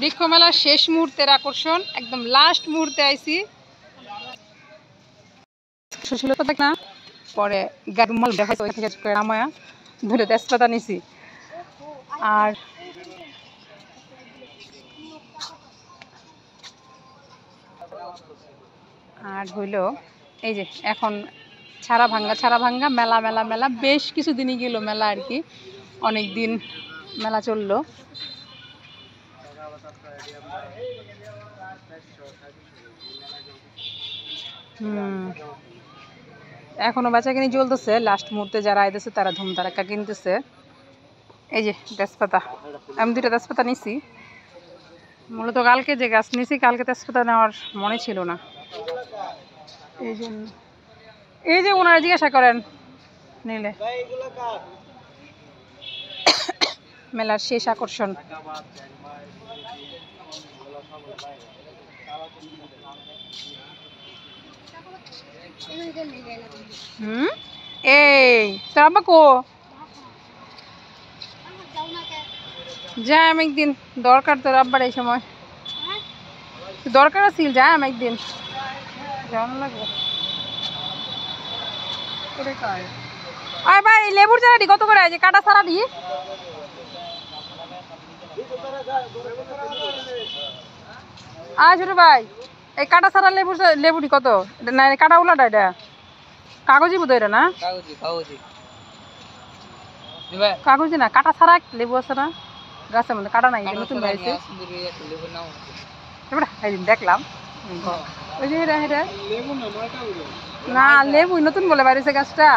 বৃক্ষ মেলার শেষ মুহূর্তের আকর্ষণ, একদম লাস্ট মুহূর্তে আইছি। সুশীলতা দেখ না, পরে গাড়ুমাল দেখাইছে ওই থেকে রামায়া ধরে তেজপাতা নিছি। আর হইল এই যে এখন ছাড়া ভাঙ্গা মেলা মেলা মেলা বেশ কিছু দিনই গেল মেলা আর কি, অনেক দিন মেলা চললো। এখনো বেচাকিনি চলতেছে, লাস্ট মুহূর্তে যারা আইতেছে তারা ধুমধারাক্কা কিনতেছে। এই যে তেজপাতা, আমি 2টা তেজপাতা নিছি। মূলত কালকে যে গাছ নিছি, কালকে তেজপাতা নেওয়ার মনে ছিল না, এই জন্য। এই যে ওনারা জিজ্ঞাসা করেন নিলে। মেলার শেষ আকর্ষণ। এই তোর আব্বা কো যাই আমি একদিন, দরকার তোর আব্বার এই সময় দরকার আছিল, যাই আমি একদিন যাওয়ানো লাগবে। ভাই লেবুর চারাটি কত করে আছে? কাটা সারাটি ছোট ভাই, এই কাটা সারা লেবুটি কত? না কাটা উলাটা, এটা কাগজি বোধ এটা না? কাগজি না, কাটা ছাড়া লেবু আছে না গাছের মধ্যে, কাটা নাই, নতুন হয়েছে দেখলাম। ওই যে না লেবু নতুন বলে বাইরেছে গাছটা,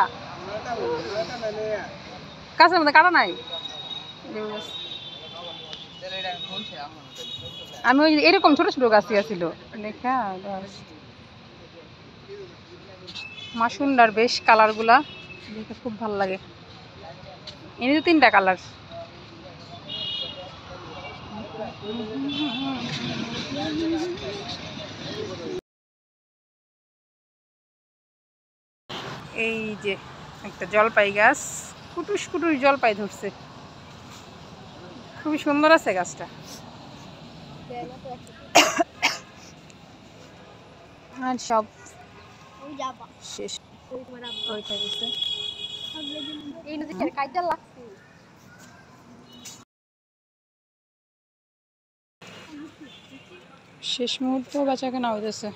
গাছের মধ্যে কাটা নাই। আমি ওই এরকম ছোট ছোট গাছই আছিল দেখা। মাসুন্ডার বেশ কালার গুলা দেখে খুব ভালো লাগে। এনে তো 3টা কালার। এই যে একটা জলপাই গাছ, কুটুস কুটুস জলপাই ধরছে, খুবই সুন্দর আছে গাছটা। আর সব শেষ। শেষ মুহূর্তে বেচা কেনা হইতেছে।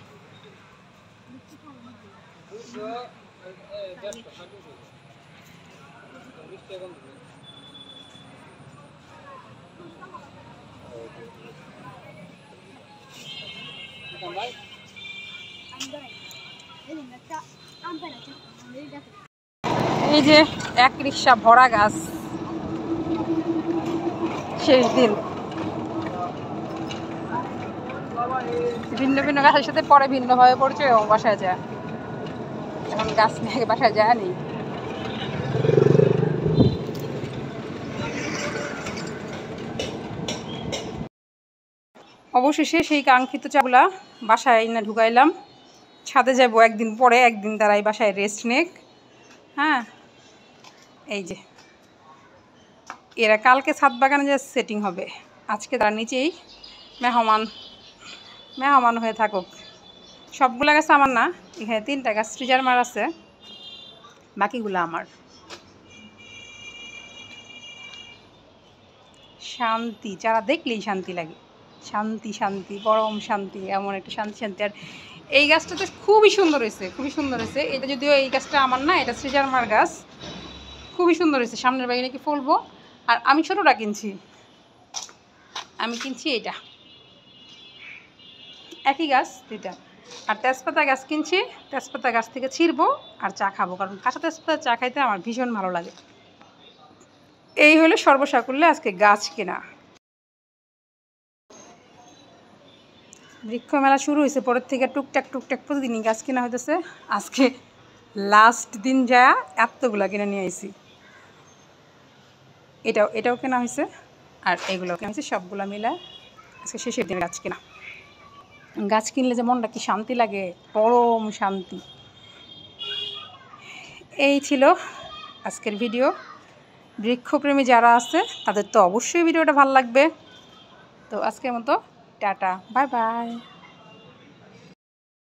এই যে এক রিক্সা ভরা গাছ, শেষ দিন। ভিন্ন ভিন্ন গাছের সাথে পরে ভিন্ন হয়ে পড়ছে ও বাসায় যায়, এখন গাছ নিয়ে বাসায় যায়নি। অবশেষে সেই কাঙ্ক্ষিত চাগুলা বাসায় না ঢুকাইলাম। ছাদে যাব একদিন পরে, একদিন তারাই বাসায় রেস্ট নেক। হ্যাঁ এই যে এরা কালকে ছাদ বাগানে যে সেটিং হবে, আজকে তারা নিচেই মেহমান হয়ে থাকুক। সবগুলা গাছ আমার না, এখানে 3টা গাছ ফ্রিজার মার আছে, বাকিগুলো আমার। শান্তি, যারা দেখলেই শান্তি লাগে, শান্তি শান্তি পরম শান্তি, এমন একটা শান্তি শান্তি। আর এই গাছটা তো খুবই সুন্দর হয়েছে, খুবই সুন্দর হয়েছে। এটা যদিও এই গাছটা আমার না, এটা ফ্রিজার মার গাছ, খুবই সুন্দর হয়েছে। সামনের বাড়ি নাকি ফলবো। আর আমি ছোটোটা কিনছি, আমি কিনছি এইটা, একই গাছ 2টা। আর তেজপাতা গাছ কিনছি, তেজপাতা গাছ থেকে ছিঁড়বো আর চা খাবো, কারণ কাঁচা তেজপাতা চা খাইতে আমার ভীষণ ভালো লাগে। এই হলো সর্বসাকুল্যে আজকে গাছ কেনা। বৃক্ষ মেলা শুরু হয়েছে পরের থেকে টুকটাক প্রতিদিনই গাছ কেনা হইতেছে। আজকে লাস্ট দিন যা এতগুলা কিনে নিয়ে আইছি। এটাও কেনা হয়েছে আর এগুলো কেনা হয়েছে, সবগুলা মিলা আজকে শেষের দিনে গাছ কেনা। গাছ কিনলে যে মনটা কি শান্তি লাগে, পরম শান্তি। এই ছিল আজকের ভিডিও। বৃক্ষপ্রেমী যারা আছে তাদের তো অবশ্যই ভিডিওটা ভালো লাগবে। তো আজকের মতো টাটা, বাই বাই।